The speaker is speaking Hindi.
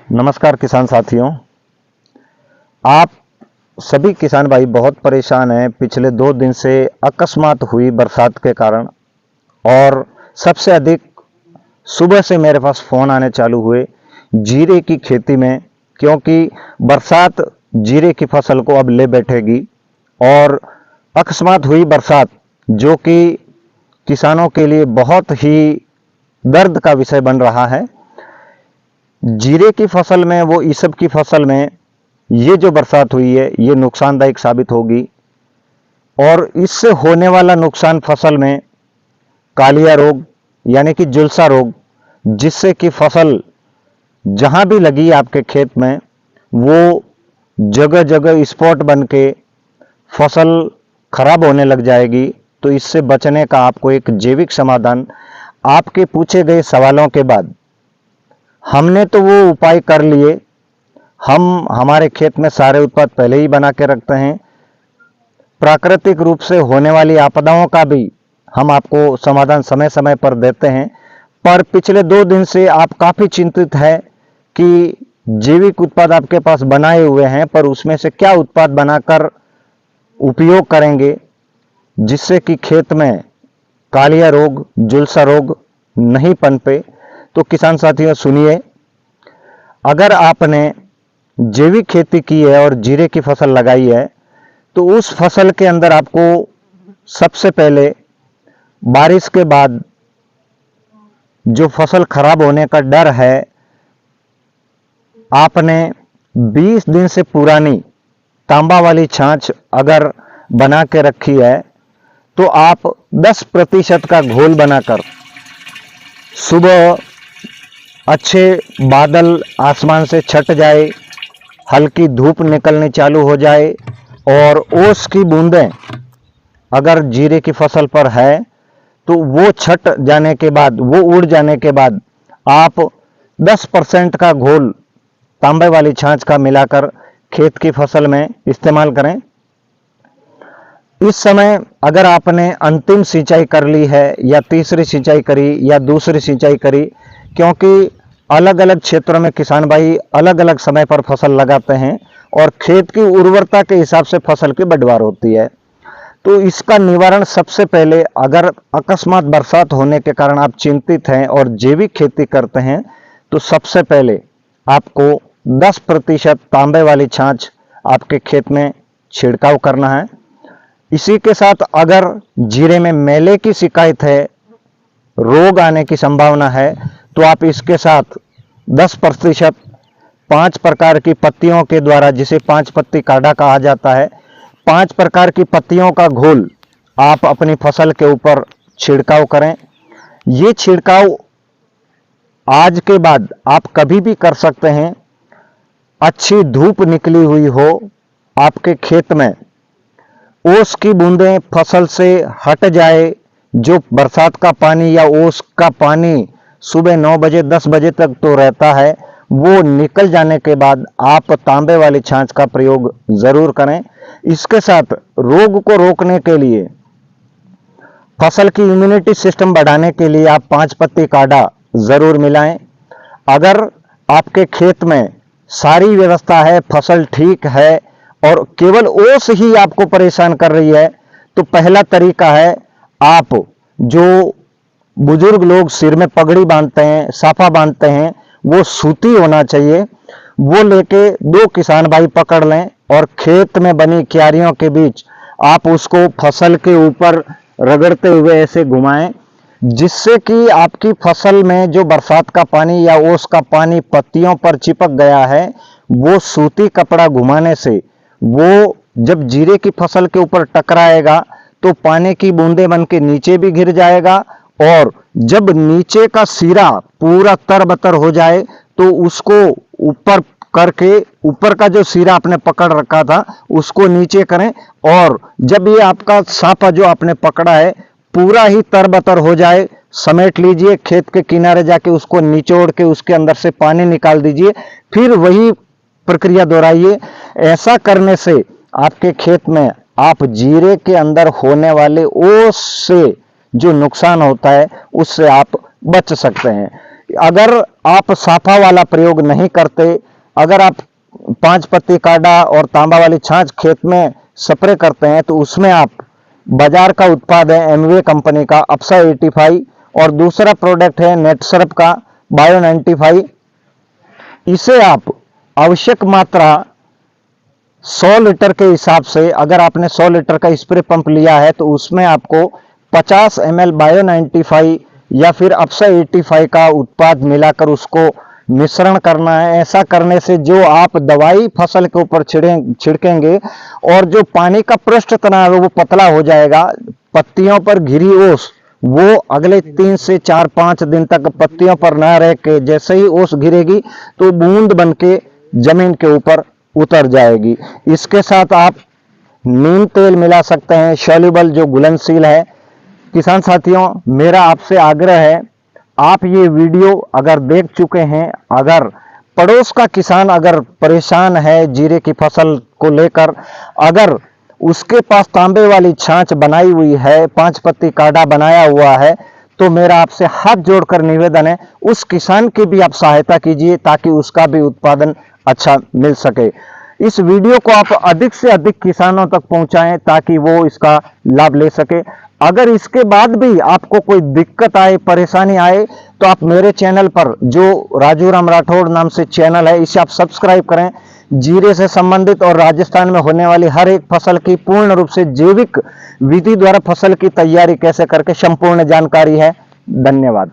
नमस्कार किसान साथियों। आप सभी किसान भाई बहुत परेशान हैं पिछले 2 दिन से अकस्मात हुई बरसात के कारण। और सबसे अधिक सुबह से मेरे पास फ़ोन आने चालू हुए जीरे की खेती में, क्योंकि बरसात जीरे की फसल को अब ले बैठेगी। और अकस्मात हुई बरसात जो कि किसानों के लिए बहुत ही दर्द का विषय बन रहा है। जीरे की फसल में, वो ईसब की फसल में ये जो बरसात हुई है ये नुकसानदायक साबित होगी। और इससे होने वाला नुकसान फसल में कालिया रोग यानी कि झुलसा रोग, जिससे कि फसल जहां भी लगी आपके खेत में वो जगह जगह स्पॉट बन के फसल खराब होने लग जाएगी। तो इससे बचने का आपको एक जैविक समाधान, आपके पूछे गए सवालों के बाद हमने तो वो उपाय कर लिए। हम हमारे खेत में सारे उत्पाद पहले ही बना के रखते हैं। प्राकृतिक रूप से होने वाली आपदाओं का भी हम आपको समाधान समय समय पर देते हैं। पर पिछले 2 दिन से आप काफ़ी चिंतित है कि जैविक उत्पाद आपके पास बनाए हुए हैं, पर उसमें से क्या उत्पाद बनाकर उपयोग करेंगे जिससे कि खेत में कालिया रोग, झुलसा रोग नहीं पनपे। तो किसान साथियों सुनिए, अगर आपने जैविक खेती की है और जीरे की फसल लगाई है तो उस फसल के अंदर आपको सबसे पहले बारिश के बाद जो फसल खराब होने का डर है, आपने 20 दिन से पुरानी तांबा वाली छाछ अगर बना के रखी है तो आप 10% का घोल बनाकर सुबह अच्छे बादल आसमान से छट जाए, हल्की धूप निकलनी चालू हो जाए और ओस की बूंदें अगर जीरे की फसल पर है तो वो छट जाने के बाद, वो उड़ जाने के बाद आप 10% का घोल तांबे वाली छाछ का मिलाकर खेत की फसल में इस्तेमाल करें। इस समय अगर आपने अंतिम सिंचाई कर ली है या तीसरी सिंचाई करी या दूसरी सिंचाई करी, क्योंकि अलग अलग क्षेत्रों में किसान भाई अलग अलग समय पर फसल लगाते हैं और खेत की उर्वरता के हिसाब से फसल की बढ़वार होती है। तो इसका निवारण सबसे पहले, अगर अकस्मात बरसात होने के कारण आप चिंतित हैं और जैविक खेती करते हैं, तो सबसे पहले आपको 10% तांबे वाली छाछ आपके खेत में छिड़काव करना है। इसी के साथ अगर जीरे में मेले की शिकायत है, रोग आने की संभावना है, तो आप इसके साथ 10% 5 प्रकार की पत्तियों के द्वारा, जिसे 5 पत्ती काढ़ा कहा जाता है, 5 प्रकार की पत्तियों का घोल आप अपनी फसल के ऊपर छिड़काव करें। ये छिड़काव आज के बाद आप कभी भी कर सकते हैं। अच्छी धूप निकली हुई हो, आपके खेत में ओस की बूंदें फसल से हट जाए, जो बरसात का पानी या ओस का पानी सुबह 9 बजे 10 बजे तक तो रहता है, वो निकल जाने के बाद आप तांबे वाली छाछ का प्रयोग जरूर करें। इसके साथ रोग को रोकने के लिए, फसल की इम्यूनिटी सिस्टम बढ़ाने के लिए आप 5 पत्ती काढ़ा जरूर मिलाएं। अगर आपके खेत में सारी व्यवस्था है, फसल ठीक है और केवल ओस ही आपको परेशान कर रही है, तो पहला तरीका है, आप जो बुजुर्ग लोग सिर में पगड़ी बांधते हैं, साफा बांधते हैं, वो सूती होना चाहिए, वो लेके 2 किसान भाई पकड़ लें और खेत में बनी क्यारियों के बीच आप उसको फसल के ऊपर रगड़ते हुए ऐसे घुमाएं, जिससे कि आपकी फसल में जो बरसात का पानी या ओस का पानी पत्तियों पर चिपक गया है, वो सूती कपड़ा घुमाने से वो जब जीरे की फसल के ऊपर टकराएगा तो पानी की बूंदें बन के नीचे भी गिर जाएगा। और जब नीचे का सिरा पूरा तरबतर हो जाए तो उसको ऊपर करके, ऊपर का जो सिरा आपने पकड़ रखा था उसको नीचे करें, और जब ये आपका सांपा जो आपने पकड़ा है पूरा ही तरबतर हो जाए, समेट लीजिए, खेत के किनारे जाके उसको निचोड़ के उसके अंदर से पानी निकाल दीजिए, फिर वही प्रक्रिया दोहराइए। ऐसा करने से आपके खेत में आप जीरे के अंदर होने वाले ओस से जो नुकसान होता है उससे आप बच सकते हैं। अगर आप साफा वाला प्रयोग नहीं करते, अगर आप 5 पत्ती काढ़ा और तांबा वाली छाछ खेत में स्प्रे करते हैं, तो उसमें आप बाजार का उत्पाद है एमवे कंपनी का अपसा 85 और दूसरा प्रोडक्ट है नेटसर्प का बायो 95। इसे आप आवश्यक मात्रा 100 लीटर के हिसाब से, अगर आपने 100 लीटर का स्प्रे पंप लिया है तो उसमें आपको 50 ml बायो 95 या फिर अपसा 85 का उत्पाद मिलाकर उसको मिश्रण करना है। ऐसा करने से जो आप दवाई फसल के ऊपर छिड़केंगे और जो पानी का पृष्ठ तनाव है वो पतला हो जाएगा। पत्तियों पर घिरी ओस वो अगले 3 से 4-5 दिन तक पत्तियों पर न रह के, जैसे ही ओस घिरेगी तो बूंद बन के जमीन के ऊपर उतर जाएगी। इसके साथ आप नीम तेल मिला सकते हैं, सॉल्युबल जो घुलनशील है। किसान साथियों, मेरा आपसे आग्रह है, आप ये वीडियो अगर देख चुके हैं, अगर पड़ोस का किसान अगर परेशान है जीरे की फसल को लेकर, अगर उसके पास तांबे वाली छाछ बनाई हुई है, 5 पत्ती काढ़ा बनाया हुआ है, तो मेरा आपसे हाथ जोड़कर निवेदन है उस किसान की भी आप सहायता कीजिए ताकि उसका भी उत्पादन अच्छा मिल सके। इस वीडियो को आप अधिक से अधिक किसानों तक पहुंचाएं ताकि वो इसका लाभ ले सके। अगर इसके बाद भी आपको कोई दिक्कत आए, परेशानी आए, तो आप मेरे चैनल पर, जो राजू राम राठौड़ नाम से चैनल है, इसे आप सब्सक्राइब करें। जीरे से संबंधित और राजस्थान में होने वाली हर एक फसल की पूर्ण रूप से जैविक विधि द्वारा फसल की तैयारी कैसे करके संपूर्ण जानकारी है। धन्यवाद।